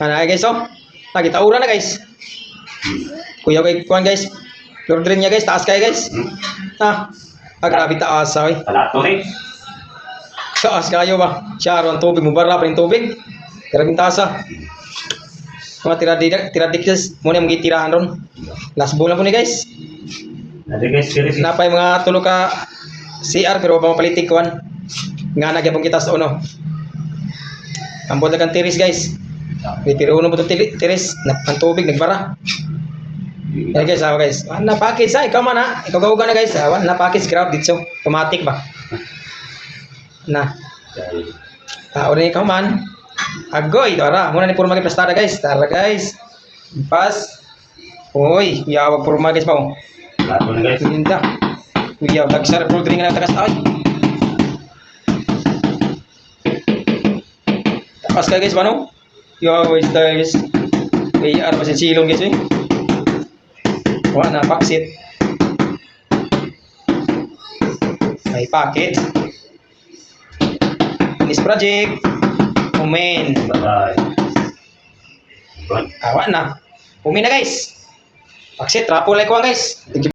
Ano guys, oh. Nagitaura na guys. Kuya kay kuan guys. Order niya guys, taas kayo guys. Ha. Grabe taas ay. Palato rin. Taas kayo ba? Sharon tubig mo bara pa rin tubig. Grabe taas ah. Mga tiradik guys, muna yung tirahan ron. Last bowl na po ni guys. Ada guys, kiri sih. Napay mga tulo ka CR pero pa mapalitig kuan. Nga nagyapon kita sa uno. Ambot na kan tiris guys. May tiro uno po tiris. Ang tubig nagbara. Yan guys, ako guys. Na package ay, ikaw man ha. Ikaw gawag na guys. Na package grab dito. Automatic ba? Na. Tao na ikaw man. Agoy, tara. Muna ni puro magiplastada guys. Tara guys. Pas. Uy, yawa puro guys pa oh. Palato nih guys. Linda. Kuya, nagsara puro dringan na takas. Ay. Takas kayo guys, mano? Yawa guys. AR pa silong guys eh. Wala na, paksit. May packet. Finish project. Umen. Bye. Awa na. Umin na guys. Paksit, rapo like ko guys.